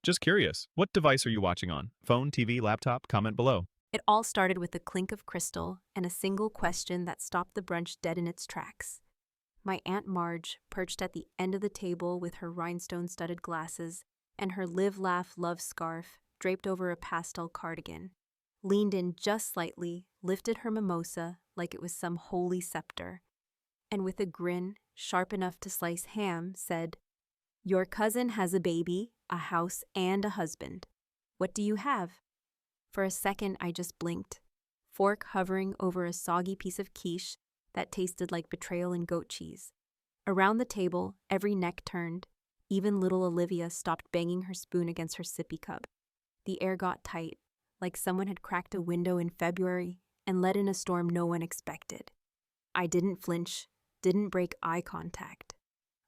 Just curious, what device are you watching on? Phone, TV, laptop? Comment below. It all started with a clink of crystal and a single question that stopped the brunch dead in its tracks. My Aunt Marge, perched at the end of the table with her rhinestone-studded glasses and her live, laugh, love scarf draped over a pastel cardigan, leaned in just slightly, lifted her mimosa like it was some holy scepter, and with a grin sharp enough to slice ham, said, "Your cousin has a baby, a house, and a husband. What do you have?" For a second, I just blinked, fork hovering over a soggy piece of quiche that tasted like betrayal and goat cheese. Around the table, every neck turned. Even little Olivia stopped banging her spoon against her sippy cup. The air got tight, like someone had cracked a window in February and let in a storm no one expected. I didn't flinch, didn't break eye contact.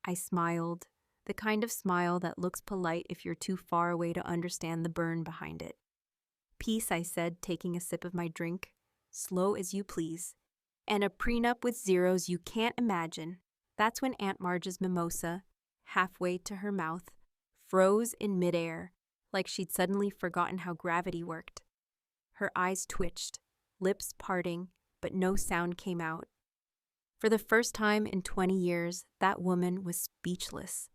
I smiled, the kind of smile that looks polite if you're too far away to understand the burn behind it. "Peace," I said, taking a sip of my drink. "Slow as you please. And a prenup with zeros you can't imagine." That's when Aunt Marge's mimosa, halfway to her mouth, froze in midair, like she'd suddenly forgotten how gravity worked. Her eyes twitched, lips parting, but no sound came out. For the first time in 20 years, that woman was speechless.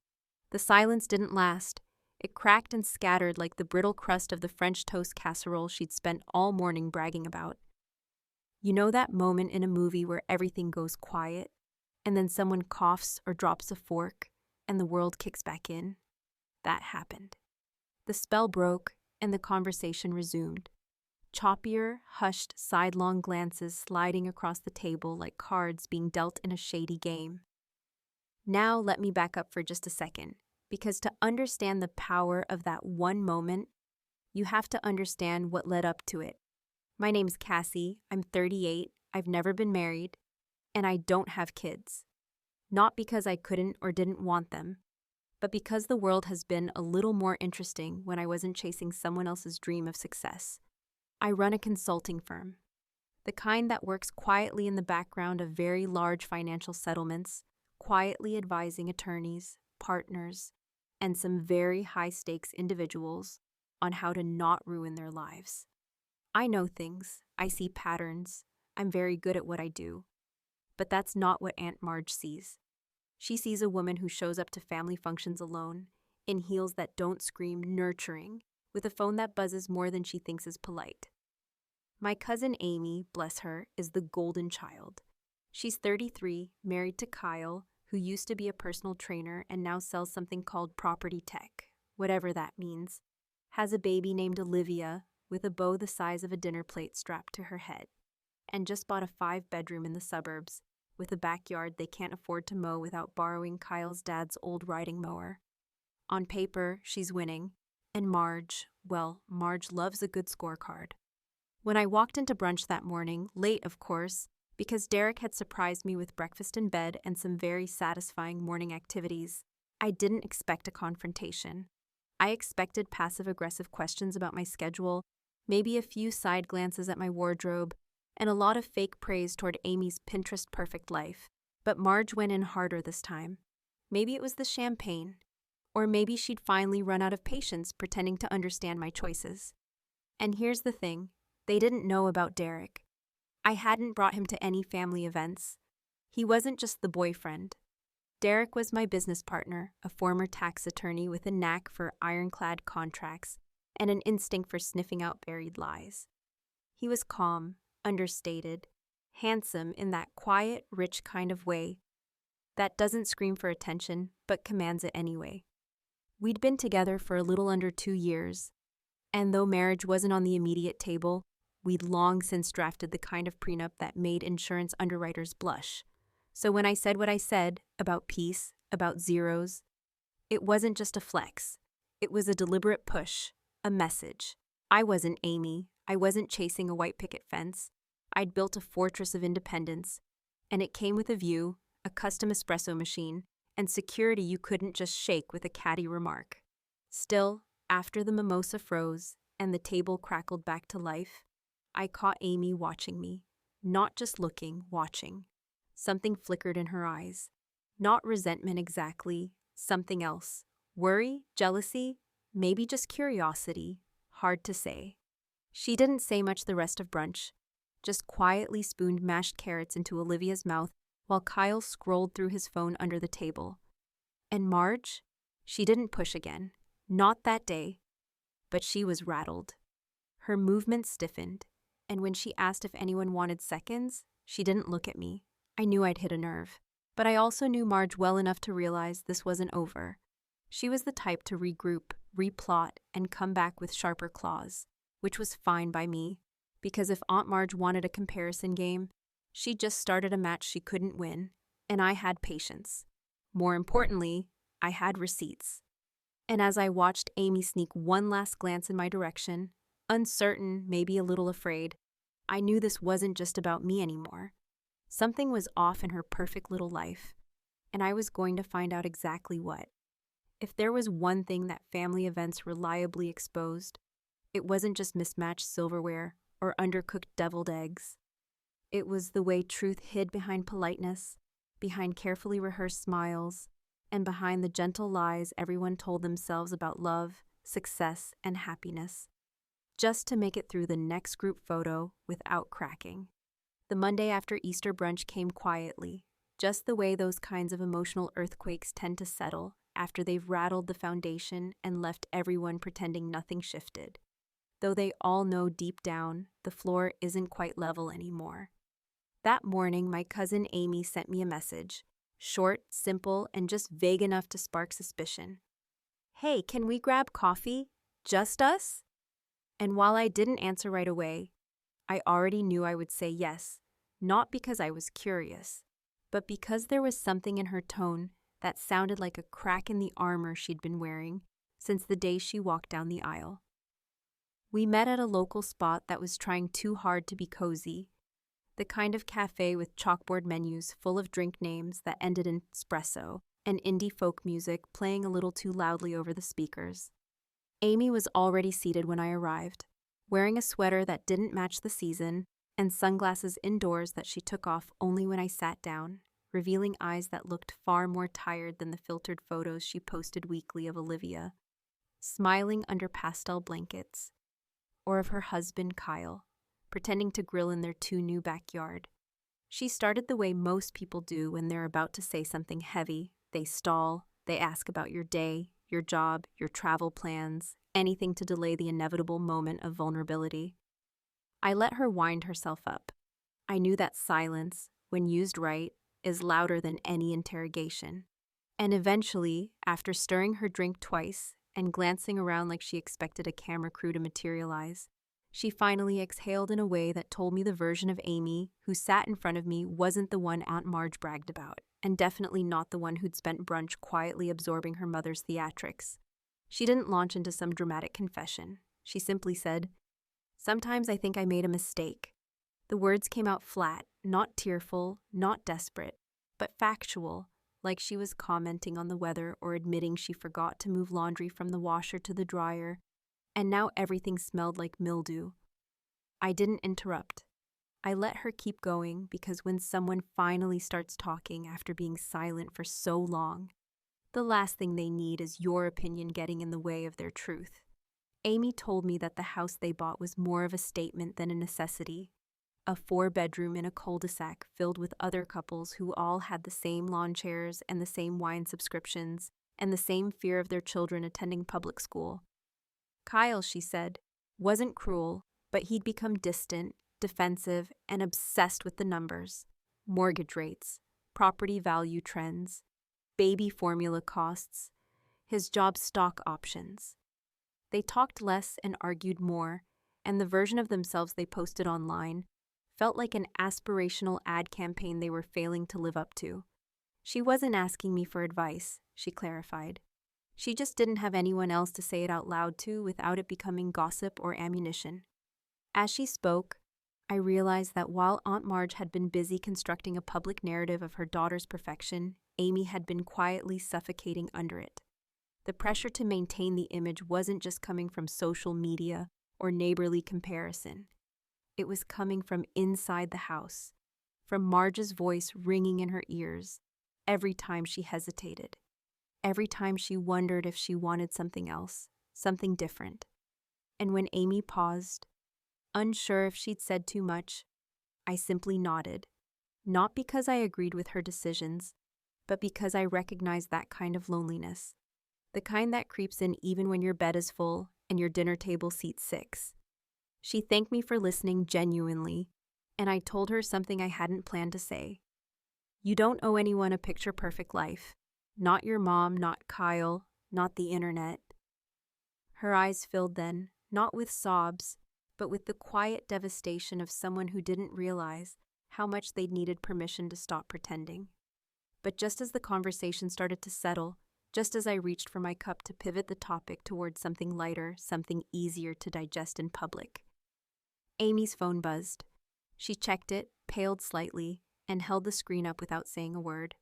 The silence didn't last. It cracked and scattered like the brittle crust of the French toast casserole she'd spent all morning bragging about. You know that moment in a movie where everything goes quiet, and then someone coughs or drops a fork, and the world kicks back in? That happened. The spell broke, and the conversation resumed. Choppier, hushed, sidelong glances sliding across the table like cards being dealt in a shady game. Now let me back up for just a second, because to understand the power of that one moment, you have to understand what led up to it. My name's Cassie, I'm 38, I've never been married, and I don't have kids. Not because I couldn't or didn't want them, but because the world has been a little more interesting when I wasn't chasing someone else's dream of success. I run a consulting firm, the kind that works quietly in the background of very large financial settlements, quietly advising attorneys, partners, and some very high-stakes individuals on how to not ruin their lives. I know things, I see patterns, I'm very good at what I do, but that's not what Aunt Marge sees. She sees a woman who shows up to family functions alone, in heels that don't scream nurturing, with a phone that buzzes more than she thinks is polite. My cousin Amy, bless her, is the golden child. She's 33, married to Kyle, who used to be a personal trainer and now sells something called property tech, whatever that means, has a baby named Olivia with a bow the size of a dinner plate strapped to her head, and just bought a 5-bedroom in the suburbs with a backyard they can't afford to mow without borrowing Kyle's dad's old riding mower. On paper, she's winning, and Marge loves a good scorecard. When I walked into brunch that morning, late of course, because Derek had surprised me with breakfast in bed and some very satisfying morning activities, I didn't expect a confrontation. I expected passive-aggressive questions about my schedule, maybe a few side glances at my wardrobe, and a lot of fake praise toward Amy's Pinterest-perfect life. But Marge went in harder this time. Maybe it was the champagne, or maybe she'd finally run out of patience pretending to understand my choices. And here's the thing, they didn't know about Derek. I hadn't brought him to any family events. He wasn't just the boyfriend. Derek was my business partner, a former tax attorney with a knack for ironclad contracts and an instinct for sniffing out buried lies. He was calm, understated, handsome in that quiet, rich kind of way that doesn't scream for attention but commands it anyway. We'd been together for a little under 2 years, and though marriage wasn't on the immediate table, we'd long since drafted the kind of prenup that made insurance underwriters blush. So when I said what I said about peace, about zeros, it wasn't just a flex. It was a deliberate push, a message. I wasn't Amy. I wasn't chasing a white picket fence. I'd built a fortress of independence, and it came with a view, a custom espresso machine, and security you couldn't just shake with a catty remark. Still, after the mimosa froze and the table crackled back to life, I caught Amy watching me, not just looking, watching. Something flickered in her eyes. Not resentment exactly, something else. Worry? Jealousy? Maybe just curiosity. Hard to say. She didn't say much the rest of brunch, just quietly spooned mashed carrots into Olivia's mouth while Kyle scrolled through his phone under the table. And Marge? She didn't push again. Not that day. But she was rattled. Her movements stiffened, and when she asked if anyone wanted seconds, she didn't look at me. I knew I'd hit a nerve. But I also knew Marge well enough to realize this wasn't over. She was the type to regroup, replot, and come back with sharper claws, which was fine by me, because if Aunt Marge wanted a comparison game, she just started a match she couldn't win, and I had patience. More importantly, I had receipts. And as I watched Amy sneak one last glance in my direction, uncertain, maybe a little afraid, I knew this wasn't just about me anymore. Something was off in her perfect little life, and I was going to find out exactly what. If there was one thing that family events reliably exposed, it wasn't just mismatched silverware or undercooked deviled eggs. It was the way truth hid behind politeness, behind carefully rehearsed smiles, and behind the gentle lies everyone told themselves about love, success, and happiness, just to make it through the next group photo without cracking. The Monday after Easter brunch came quietly, just the way those kinds of emotional earthquakes tend to settle after they've rattled the foundation and left everyone pretending nothing shifted. Though they all know deep down the floor isn't quite level anymore. That morning, my cousin Amy sent me a message, short, simple, and just vague enough to spark suspicion. "Hey, can we grab coffee? Just us?" And while I didn't answer right away, I already knew I would say yes, not because I was curious, but because there was something in her tone that sounded like a crack in the armor she'd been wearing since the day she walked down the aisle. We met at a local spot that was trying too hard to be cozy, the kind of cafe with chalkboard menus full of drink names that ended in espresso and indie folk music playing a little too loudly over the speakers. Amy was already seated when I arrived, wearing a sweater that didn't match the season and sunglasses indoors that she took off only when I sat down, revealing eyes that looked far more tired than the filtered photos she posted weekly of Olivia, smiling under pastel blankets, or of her husband Kyle, pretending to grill in their new backyard. She started the way most people do when they're about to say something heavy. They stall, they ask about your day, your job, your travel plans, anything to delay the inevitable moment of vulnerability. I let her wind herself up. I knew that silence, when used right, is louder than any interrogation. And eventually, after stirring her drink twice and glancing around like she expected a camera crew to materialize, she finally exhaled in a way that told me the version of Amy who sat in front of me wasn't the one Aunt Marge bragged about, and definitely not the one who'd spent brunch quietly absorbing her mother's theatrics. She didn't launch into some dramatic confession. She simply said, "Sometimes I think I made a mistake." The words came out flat, not tearful, not desperate, but factual, like she was commenting on the weather or admitting she forgot to move laundry from the washer to the dryer, and now everything smelled like mildew. I didn't interrupt. I let her keep going because when someone finally starts talking after being silent for so long, the last thing they need is your opinion getting in the way of their truth. Amy told me that the house they bought was more of a statement than a necessity. A 4-bedroom in a cul-de-sac filled with other couples who all had the same lawn chairs and the same wine subscriptions and the same fear of their children attending public school. Kyle, she said, wasn't cruel, but he'd become distant, defensive, and obsessed with the numbers, mortgage rates, property value trends, baby formula costs, his job stock options. They talked less and argued more, and the version of themselves they posted online felt like an aspirational ad campaign they were failing to live up to. She wasn't asking me for advice, she clarified. She just didn't have anyone else to say it out loud to without it becoming gossip or ammunition. As she spoke, I realized that while Aunt Marge had been busy constructing a public narrative of her daughter's perfection, Amy had been quietly suffocating under it. The pressure to maintain the image wasn't just coming from social media or neighborly comparison. It was coming from inside the house, from Marge's voice ringing in her ears every time she hesitated, every time she wondered if she wanted something else, something different. And when Amy paused, unsure if she'd said too much, I simply nodded, not because I agreed with her decisions, but because I recognized that kind of loneliness, the kind that creeps in even when your bed is full and your dinner table seats 6. She thanked me for listening genuinely, and I told her something I hadn't planned to say. You don't owe anyone a picture-perfect life. Not your mom, not Kyle, not the internet. Her eyes filled then, not with sobs, but with the quiet devastation of someone who didn't realize how much they'd needed permission to stop pretending. But just as the conversation started to settle, just as I reached for my cup to pivot the topic towards something lighter, something easier to digest in public, Amy's phone buzzed. She checked it, paled slightly, and held the screen up without saying a word.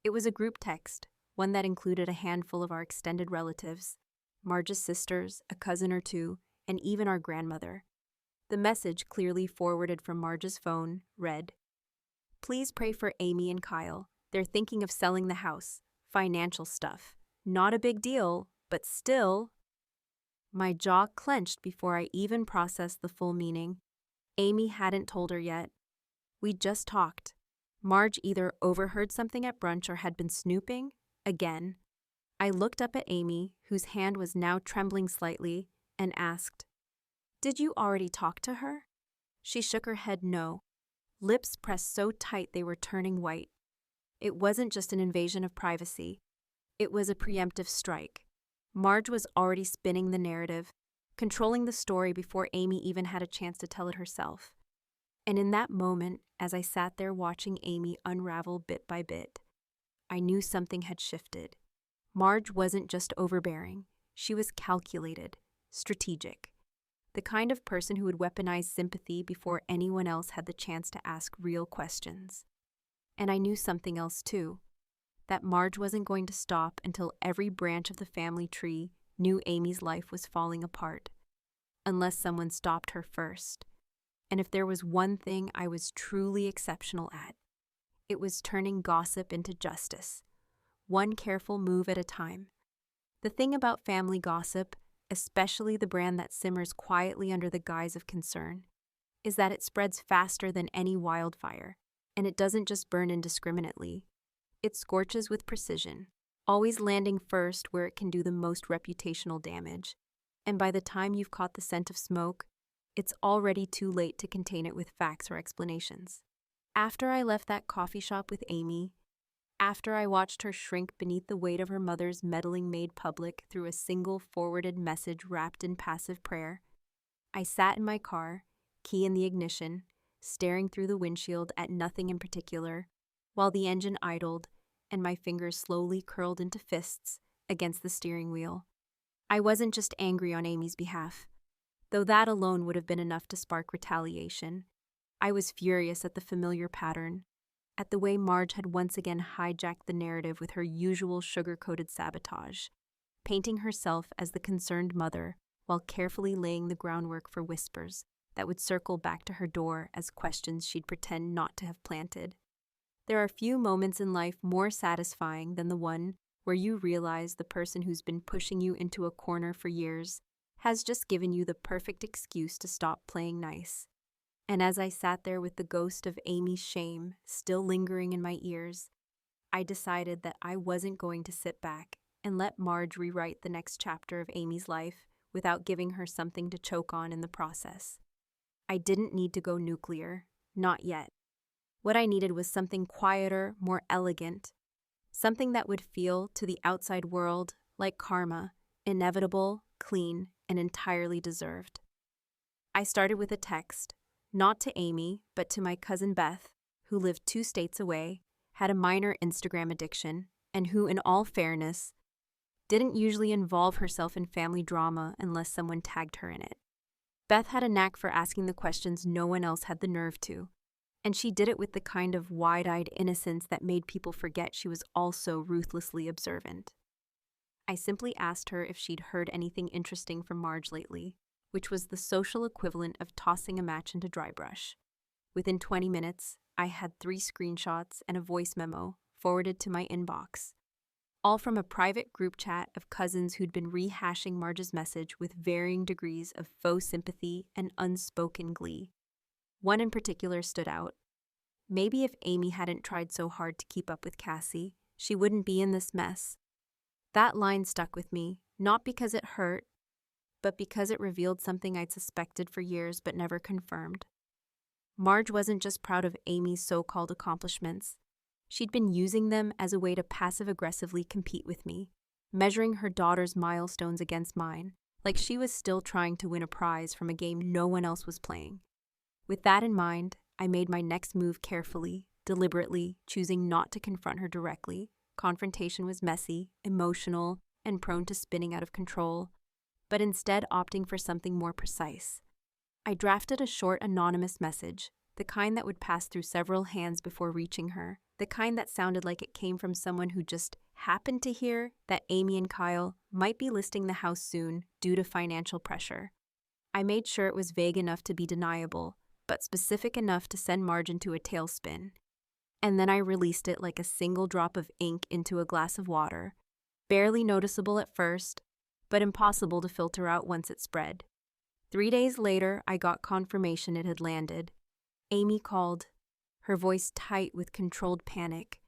It was a group text, one that included a handful of our extended relatives, Marge's sisters, a cousin or two, and even our grandmother. The message, clearly forwarded from Marge's phone, read, "Please pray for Amy and Kyle. They're thinking of selling the house. Financial stuff. Not a big deal, but still." My jaw clenched before I even processed the full meaning. Amy hadn't told her yet. We'd just talked. Marge either overheard something at brunch or had been snooping, again. I looked up at Amy, whose hand was now trembling slightly, and asked, "Did you already talk to her?" She shook her head no, lips pressed so tight they were turning white. It wasn't just an invasion of privacy. It was a preemptive strike. Marge was already spinning the narrative, controlling the story before Amy even had a chance to tell it herself. And in that moment, as I sat there watching Amy unravel bit by bit, I knew something had shifted. Marge wasn't just overbearing. She was calculated, strategic. The kind of person who would weaponize sympathy before anyone else had the chance to ask real questions. And I knew something else too, that Marge wasn't going to stop until every branch of the family tree knew Amy's life was falling apart, unless someone stopped her first. And if there was one thing I was truly exceptional at, it was turning gossip into justice, one careful move at a time. The thing about family gossip, especially the brand that simmers quietly under the guise of concern, is that it spreads faster than any wildfire, and it doesn't just burn indiscriminately. It scorches with precision, always landing first where it can do the most reputational damage. And by the time you've caught the scent of smoke, it's already too late to contain it with facts or explanations. After I left that coffee shop with Amy, after I watched her shrink beneath the weight of her mother's meddling made public through a single forwarded message wrapped in passive prayer, I sat in my car, key in the ignition, staring through the windshield at nothing in particular, while the engine idled and my fingers slowly curled into fists against the steering wheel. I wasn't just angry on Amy's behalf, though that alone would have been enough to spark retaliation. I was furious at the familiar pattern, at the way Marge had once again hijacked the narrative with her usual sugar-coated sabotage, painting herself as the concerned mother while carefully laying the groundwork for whispers that would circle back to her door as questions she'd pretend not to have planted. There are few moments in life more satisfying than the one where you realize the person who's been pushing you into a corner for years has just given you the perfect excuse to stop playing nice. And as I sat there with the ghost of Amy's shame still lingering in my ears, I decided that I wasn't going to sit back and let Marge rewrite the next chapter of Amy's life without giving her something to choke on in the process. I didn't need to go nuclear, not yet. What I needed was something quieter, more elegant, something that would feel to the outside world like karma, inevitable, clean, and entirely deserved. I started with a text, not to Amy, but to my cousin Beth, who lived 2 states away, had a minor Instagram addiction, and who, in all fairness, didn't usually involve herself in family drama unless someone tagged her in it. Beth had a knack for asking the questions no one else had the nerve to, and she did it with the kind of wide-eyed innocence that made people forget she was also ruthlessly observant. I simply asked her if she'd heard anything interesting from Marge lately, which was the social equivalent of tossing a match into dry brush. Within 20 minutes, I had 3 screenshots and a voice memo forwarded to my inbox. all from a private group chat of cousins who'd been rehashing Marge's message with varying degrees of faux sympathy and unspoken glee. One in particular stood out. Maybe if Amy hadn't tried so hard to keep up with Cassie, she wouldn't be in this mess. That line stuck with me, not because it hurt, but because it revealed something I'd suspected for years but never confirmed. Marge wasn't just proud of Amy's so-called accomplishments. She'd been using them as a way to passive-aggressively compete with me, measuring her daughter's milestones against mine, like she was still trying to win a prize from a game no one else was playing. With that in mind, I made my next move carefully, deliberately, choosing not to confront her directly. Confrontation was messy, emotional, and prone to spinning out of control, but instead opting for something more precise. I drafted a short anonymous message, the kind that would pass through several hands before reaching her, the kind that sounded like it came from someone who just happened to hear that Amy and Kyle might be listing the house soon due to financial pressure. I made sure it was vague enough to be deniable, but specific enough to send Marge into a tailspin. And then I released it like a single drop of ink into a glass of water, barely noticeable at first, but impossible to filter out once it spread. 3 days later, I got confirmation it had landed. Amy called, her voice tight with controlled panic,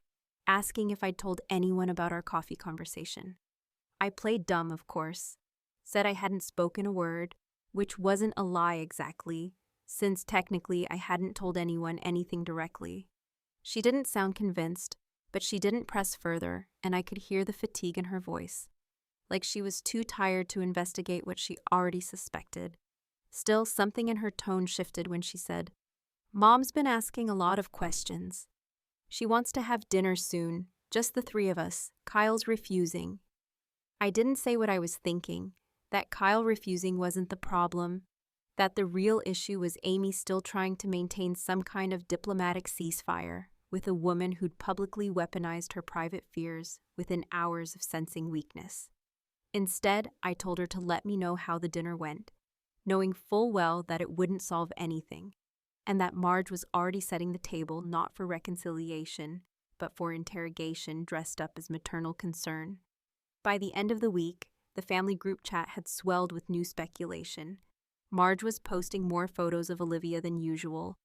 asking if I'd told anyone about our coffee conversation. I played dumb, of course, said I hadn't spoken a word, which wasn't a lie exactly, since technically I hadn't told anyone anything directly. She didn't sound convinced, but she didn't press further, and I could hear the fatigue in her voice, like she was too tired to investigate what she already suspected. Still, something in her tone shifted when she said, "Mom's been asking a lot of questions. She wants to have dinner soon, just the three of us. Kyle's refusing." I didn't say what I was thinking, that Kyle refusing wasn't the problem, that the real issue was Amy still trying to maintain some kind of diplomatic ceasefire with a woman who'd publicly weaponized her private fears within hours of sensing weakness. Instead, I told her to let me know how the dinner went, knowing full well that it wouldn't solve anything, and that Marge was already setting the table not for reconciliation, but for interrogation dressed up as maternal concern. By the end of the week, the family group chat had swelled with new speculation. Marge was posting more photos of Olivia than usual,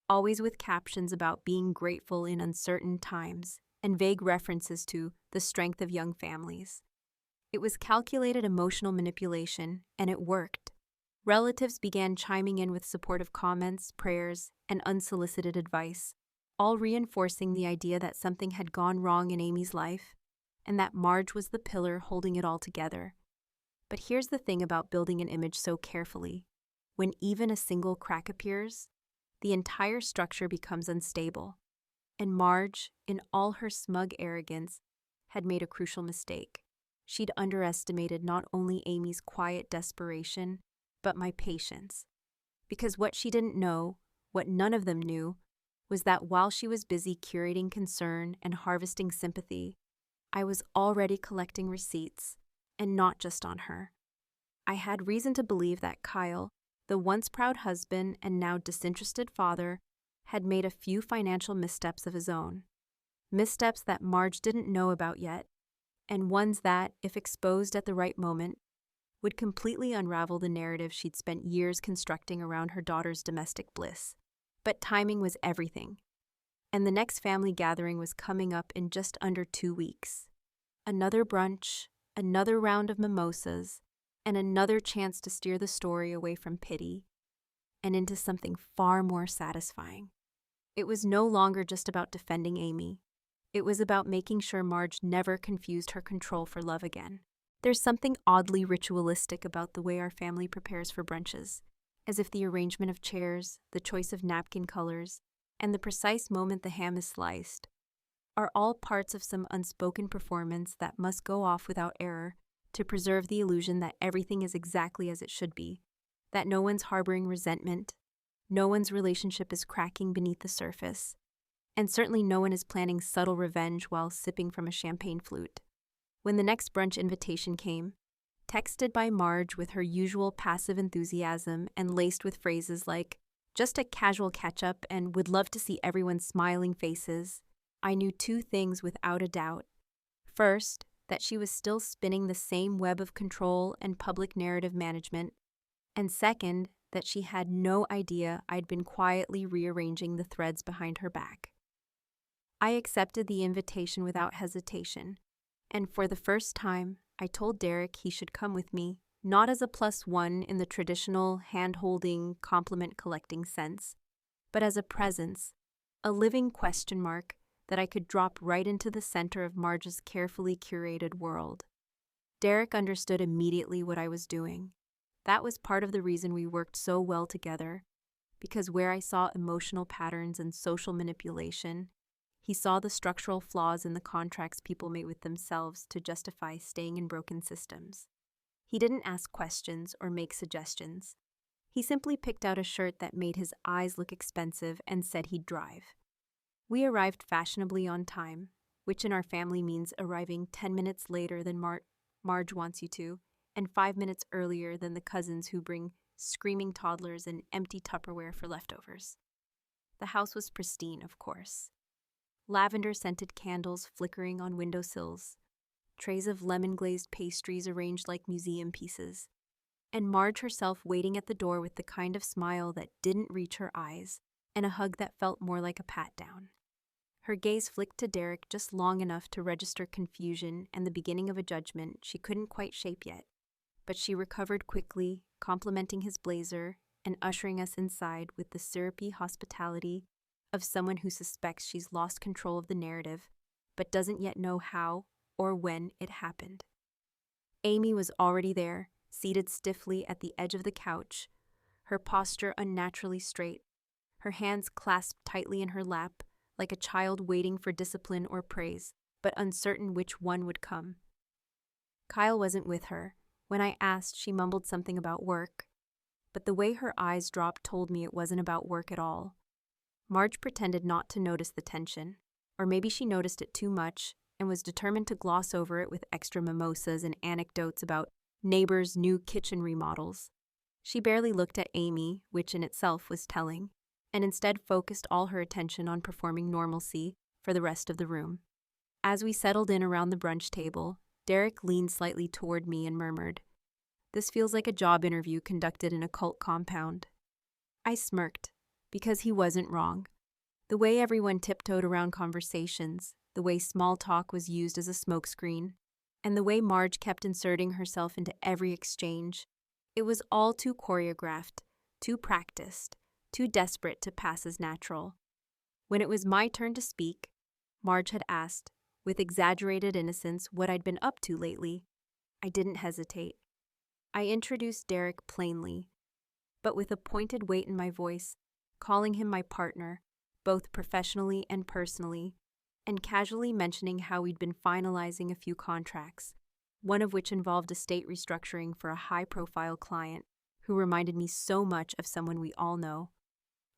always with captions about being grateful in uncertain times and vague references to the strength of young families. It was calculated emotional manipulation, and it worked. Relatives began chiming in with supportive comments, prayers, and unsolicited advice, all reinforcing the idea that something had gone wrong in Amy's life, and that Marge was the pillar holding it all together. But here's the thing about building an image so carefully. When even a single crack appears, the entire structure becomes unstable. And Marge, in all her smug arrogance, had made a crucial mistake. She'd underestimated not only Amy's quiet desperation, but my patience. Because what she didn't know, what none of them knew, was that while she was busy curating concern and harvesting sympathy, I was already collecting receipts, and not just on her. I had reason to believe that Kyle, the once proud husband and now disinterested father, had made a few financial missteps of his own. Missteps that Marge didn't know about yet, and ones that, if exposed at the right moment, would completely unravel the narrative she'd spent years constructing around her daughter's domestic bliss. But timing was everything. And the next family gathering was coming up in just under 2 weeks. Another brunch, another round of mimosas, and another chance to steer the story away from pity and into something far more satisfying. It was no longer just about defending Amy. It was about making sure Marge never confused her control for love again. There's something oddly ritualistic about the way our family prepares for brunches, as if the arrangement of chairs, the choice of napkin colors, and the precise moment the ham is sliced are all parts of some unspoken performance that must go off without error to preserve the illusion that everything is exactly as it should be, that no one's harboring resentment, no one's relationship is cracking beneath the surface, and certainly no one is planning subtle revenge while sipping from a champagne flute. When the next brunch invitation came, texted by Marge with her usual passive enthusiasm and laced with phrases like, "Just a casual catch-up and would love to see everyone's smiling faces," I knew 2 things without a doubt. First, that she was still spinning the same web of control and public narrative management, and second, that she had no idea I'd been quietly rearranging the threads behind her back. I accepted the invitation without hesitation, and for the first time, I told Derek he should come with me, not as a +1 in the traditional hand-holding, compliment-collecting sense, but as a presence, a living question mark that I could drop right into the center of Marge's carefully curated world. Derek understood immediately what I was doing. That was part of the reason we worked so well together, because where I saw emotional patterns and social manipulation, he saw the structural flaws in the contracts people made with themselves to justify staying in broken systems. He didn't ask questions or make suggestions. He simply picked out a shirt that made his eyes look expensive and said he'd drive. We arrived fashionably on time, which in our family means arriving 10 minutes later than Marge wants you to, and 5 minutes earlier than the cousins who bring screaming toddlers and empty Tupperware for leftovers. The house was pristine, of course. Lavender-scented candles flickering on windowsills, trays of lemon-glazed pastries arranged like museum pieces, and Marge herself waiting at the door with the kind of smile that didn't reach her eyes and a hug that felt more like a pat-down. Her gaze flicked to Derek just long enough to register confusion and the beginning of a judgment she couldn't quite shape yet, but she recovered quickly, complimenting his blazer and ushering us inside with the syrupy hospitality of someone who suspects she's lost control of the narrative but doesn't yet know how or when it happened. Amy was already there, seated stiffly at the edge of the couch, her posture unnaturally straight, her hands clasped tightly in her lap, like a child waiting for discipline or praise, but uncertain which one would come. Kyle wasn't with her. When I asked, she mumbled something about work, but the way her eyes dropped told me it wasn't about work at all. Marge pretended not to notice the tension, or maybe she noticed it too much and was determined to gloss over it with extra mimosas and anecdotes about neighbors' new kitchen remodels. She barely looked at Amy, which in itself was telling, and instead focused all her attention on performing normalcy for the rest of the room. As we settled in around the brunch table, Derek leaned slightly toward me and murmured, "This feels like a job interview conducted in a cult compound." I smirked, because he wasn't wrong. The way everyone tiptoed around conversations, the way small talk was used as a smokescreen, and the way Marge kept inserting herself into every exchange, it was all too choreographed, too practiced, too desperate to pass as natural. When it was my turn to speak, Marge had asked, with exaggerated innocence, what I'd been up to lately. I didn't hesitate. I introduced Derek plainly, but with a pointed weight in my voice, calling him my partner, both professionally and personally, and casually mentioning how we'd been finalizing a few contracts, one of which involved estate restructuring for a high-profile client who reminded me so much of someone we all know.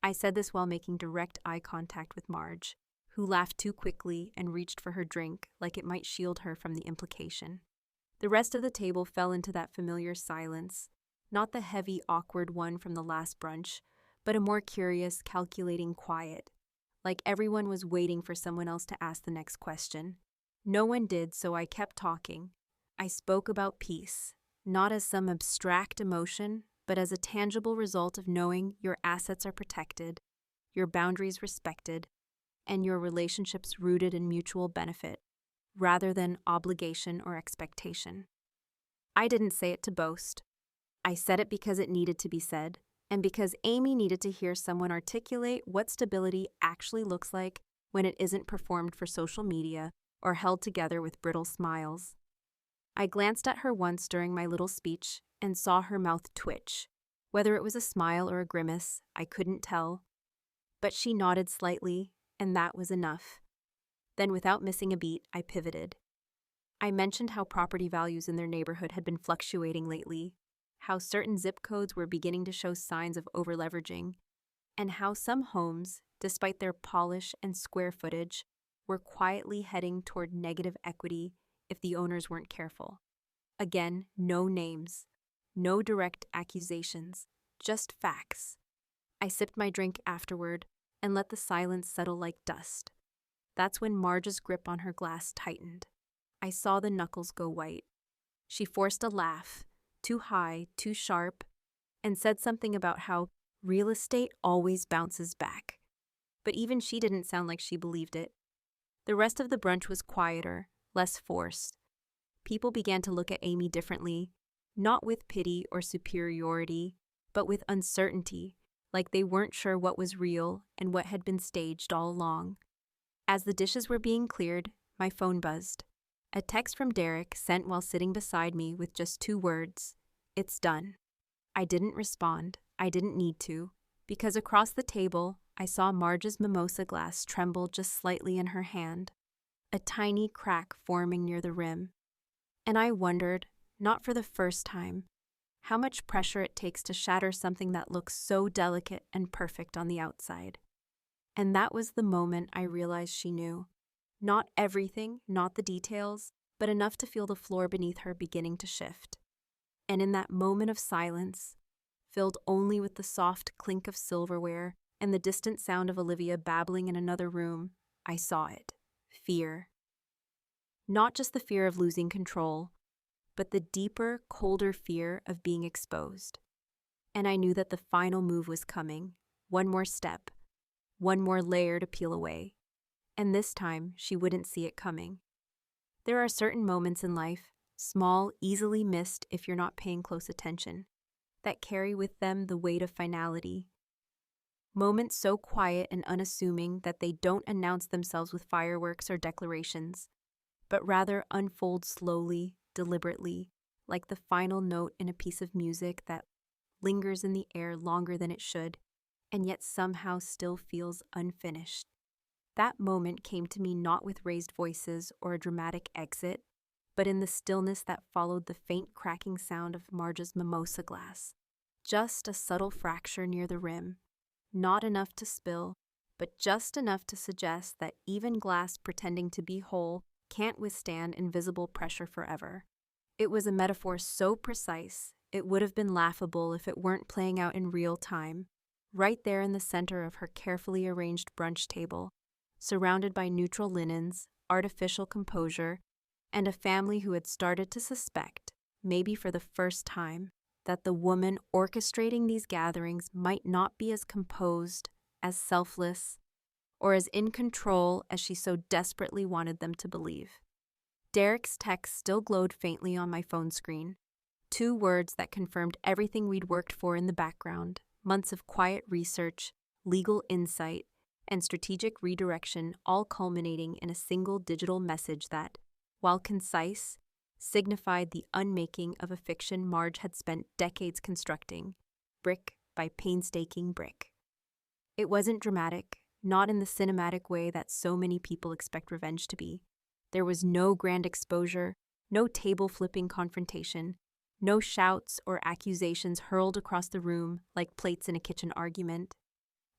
I said this while making direct eye contact with Marge, who laughed too quickly and reached for her drink like it might shield her from the implication. The rest of the table fell into that familiar silence, not the heavy, awkward one from the last brunch, but a more curious, calculating quiet, like everyone was waiting for someone else to ask the next question. No one did, so I kept talking. I spoke about peace, not as some abstract emotion, but as a tangible result of knowing your assets are protected, your boundaries respected, and your relationships rooted in mutual benefit, rather than obligation or expectation. I didn't say it to boast. I said it because it needed to be said, and because Amy needed to hear someone articulate what stability actually looks like when it isn't performed for social media or held together with brittle smiles. I glanced at her once during my little speech and saw her mouth twitch. Whether it was a smile or a grimace, I couldn't tell. But she nodded slightly, and that was enough. Then, without missing a beat, I pivoted. I mentioned how property values in their neighborhood had been fluctuating lately, how certain zip codes were beginning to show signs of over-leveraging, and how some homes, despite their polish and square footage, were quietly heading toward negative equity if the owners weren't careful. Again, no names, no direct accusations, just facts. I sipped my drink afterward and let the silence settle like dust. That's when Marge's grip on her glass tightened. I saw the knuckles go white. She forced a laugh, too high, too sharp, and said something about how real estate always bounces back. But even she didn't sound like she believed it. The rest of the brunch was quieter, less forced. People began to look at Amy differently, not with pity or superiority, but with uncertainty, like they weren't sure what was real and what had been staged all along. As the dishes were being cleared, my phone buzzed. A text from Derek sent while sitting beside me with just 2 words, "It's done." I didn't respond. I didn't need to, because across the table, I saw Marge's mimosa glass tremble just slightly in her hand, a tiny crack forming near the rim. And I wondered, not for the first time, how much pressure it takes to shatter something that looks so delicate and perfect on the outside. And that was the moment I realized she knew. Not everything, not the details, but enough to feel the floor beneath her beginning to shift. And in that moment of silence, filled only with the soft clink of silverware and the distant sound of Olivia babbling in another room, I saw it. Fear. Not just the fear of losing control, but the deeper, colder fear of being exposed. And I knew that the final move was coming. One more step. One more layer to peel away. And this time, she wouldn't see it coming. There are certain moments in life, small, easily missed if you're not paying close attention, that carry with them the weight of finality. Moments so quiet and unassuming that they don't announce themselves with fireworks or declarations, but rather unfold slowly, deliberately, like the final note in a piece of music that lingers in the air longer than it should, and yet somehow still feels unfinished. That moment came to me not with raised voices or a dramatic exit, but in the stillness that followed the faint cracking sound of Marge's mimosa glass. Just a subtle fracture near the rim, not enough to spill, but just enough to suggest that even glass pretending to be whole can't withstand invisible pressure forever. It was a metaphor so precise, it would have been laughable if it weren't playing out in real time, right there in the center of her carefully arranged brunch table, surrounded by neutral linens, artificial composure, and a family who had started to suspect, maybe for the first time, that the woman orchestrating these gatherings might not be as composed, as selfless, or as in control as she so desperately wanted them to believe. Derek's text still glowed faintly on my phone screen. 2 words that confirmed everything we'd worked for in the background, months of quiet research, legal insight, and strategic redirection, all culminating in a single digital message that, while concise, signified the unmaking of a fiction Marge had spent decades constructing, brick by painstaking brick. It wasn't dramatic, not in the cinematic way that so many people expect revenge to be. There was no grand exposure, no table-flipping confrontation, no shouts or accusations hurled across the room like plates in a kitchen argument.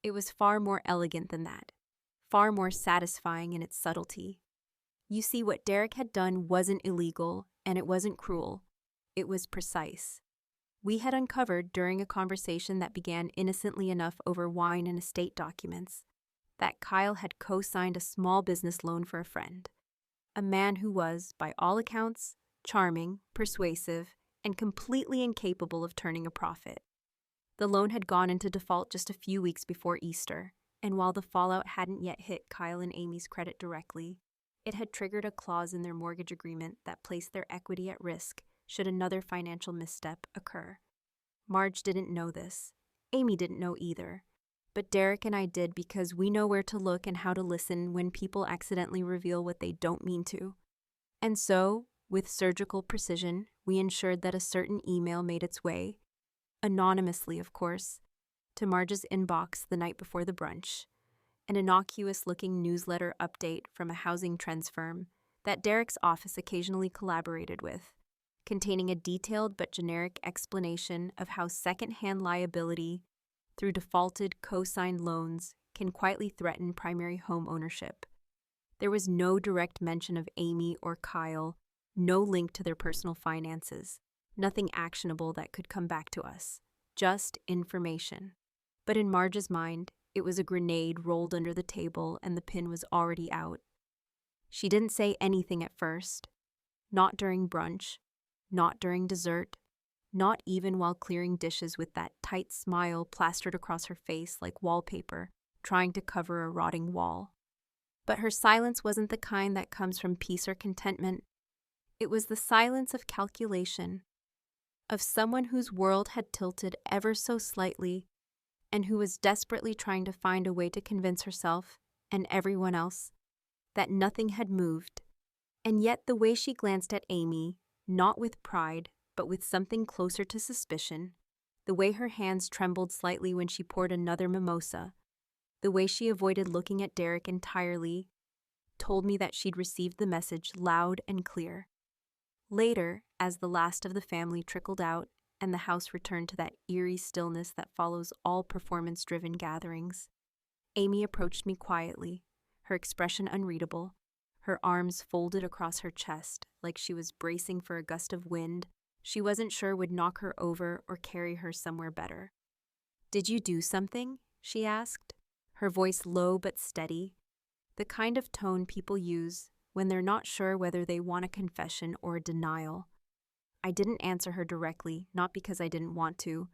It was far more elegant than that, far more satisfying in its subtlety. You see, what Derek had done wasn't illegal, and it wasn't cruel. It was precise. We had uncovered during a conversation that began innocently enough over wine and estate documents that Kyle had co-signed a small business loan for a friend, a man who was, by all accounts, charming, persuasive, and completely incapable of turning a profit. The loan had gone into default just a few weeks before Easter, and while the fallout hadn't yet hit Kyle and Amy's credit directly, it had triggered a clause in their mortgage agreement that placed their equity at risk should another financial misstep occur. Marge didn't know this. Amy didn't know either. But Derek and I did, because we know where to look and how to listen when people accidentally reveal what they don't mean to. And so, with surgical precision, we ensured that a certain email made its way, anonymously of course, to Marge's inbox the night before the brunch, an innocuous-looking newsletter update from a housing trends firm that Derek's office occasionally collaborated with, containing a detailed but generic explanation of how second-hand liability through defaulted co-signed loans can quietly threaten primary home ownership. There was no direct mention of Amy or Kyle, no link to their personal finances, nothing actionable that could come back to us, just information. But in Marge's mind, it was a grenade rolled under the table and the pin was already out. She didn't say anything at first, Not during brunch, not during dessert, not even while clearing dishes with that tight smile plastered across her face like wallpaper, trying to cover a rotting wall. But her silence wasn't the kind that comes from peace or contentment. It was the silence of calculation, of someone whose world had tilted ever so slightly and who was desperately trying to find a way to convince herself and everyone else that nothing had moved. And yet the way she glanced at Amy, not with pride, but with something closer to suspicion, the way her hands trembled slightly when she poured another mimosa, the way she avoided looking at Derek entirely, told me that she'd received the message loud and clear. Later, as the last of the family trickled out and the house returned to that eerie stillness that follows all performance-driven gatherings, Amy approached me quietly, her expression unreadable, her arms folded across her chest like she was bracing for a gust of wind she wasn't sure would knock her over or carry her somewhere better. "Did you do something?" she asked, her voice low but steady, the kind of tone people use when they're not sure whether they want a confession or a denial. I didn't answer her directly, not because I didn't want to,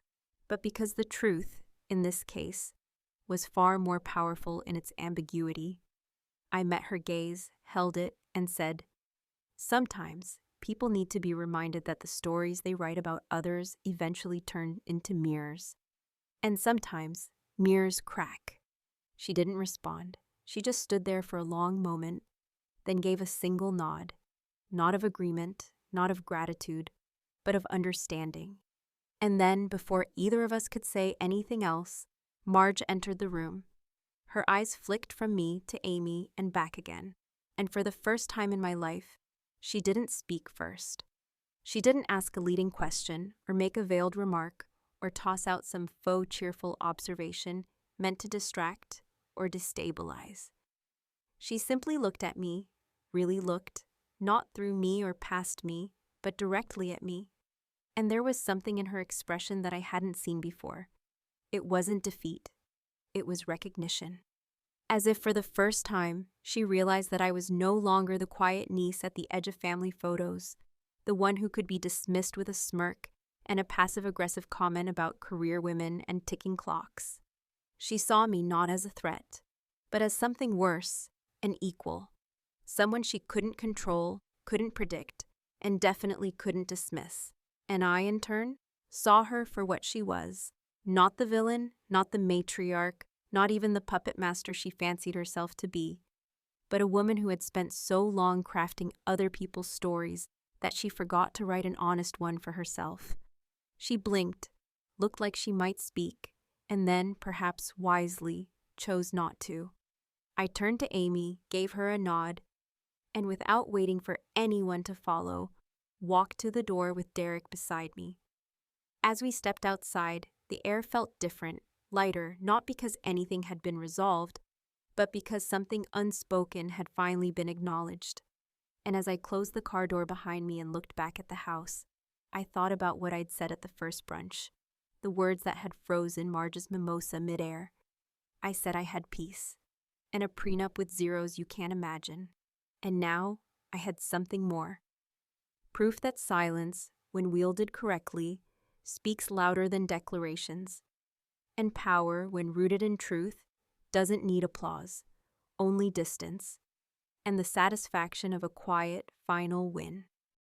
but because the truth, in this case, was far more powerful in its ambiguity. I met her gaze, held it, and said, "Sometimes people need to be reminded that the stories they write about others eventually turn into mirrors. And sometimes mirrors crack." She didn't respond. She just stood there for a long moment, then gave a single nod, not of agreement, not of gratitude, but of understanding. And then, before either of us could say anything else, Marge entered the room. Her eyes flicked from me to Amy and back again, and for the first time in my life, she didn't speak first. She didn't ask a leading question or make a veiled remark or toss out some faux cheerful observation meant to distract or destabilize. She simply looked at me, really looked, not through me or past me, but directly at me. And there was something in her expression that I hadn't seen before. It wasn't defeat. It was recognition. As if for the first time, she realized that I was no longer the quiet niece at the edge of family photos, the one who could be dismissed with a smirk and a passive-aggressive comment about career women and ticking clocks. She saw me not as a threat, but as something worse, an equal, someone she couldn't control, couldn't predict, and definitely couldn't dismiss. And I, in turn, saw her for what she was, not the villain, not the matriarch, not even the puppet master she fancied herself to be, but a woman who had spent so long crafting other people's stories that she forgot to write an honest one for herself. She blinked, looked like she might speak, and then, perhaps wisely, chose not to. I turned to Amy, gave her a nod, and without waiting for anyone to follow, walked to the door with Derek beside me. As we stepped outside, the air felt different, lighter, not because anything had been resolved, but because something unspoken had finally been acknowledged. And as I closed the car door behind me and looked back at the house, I thought about what I'd said at the first brunch, the words that had frozen Marge's mimosa midair. I said I had peace, and a prenup with zeros you can't imagine. And now I had something more. Proof that silence, when wielded correctly, speaks louder than declarations. And power, when rooted in truth, doesn't need applause, only distance, and the satisfaction of a quiet, final win.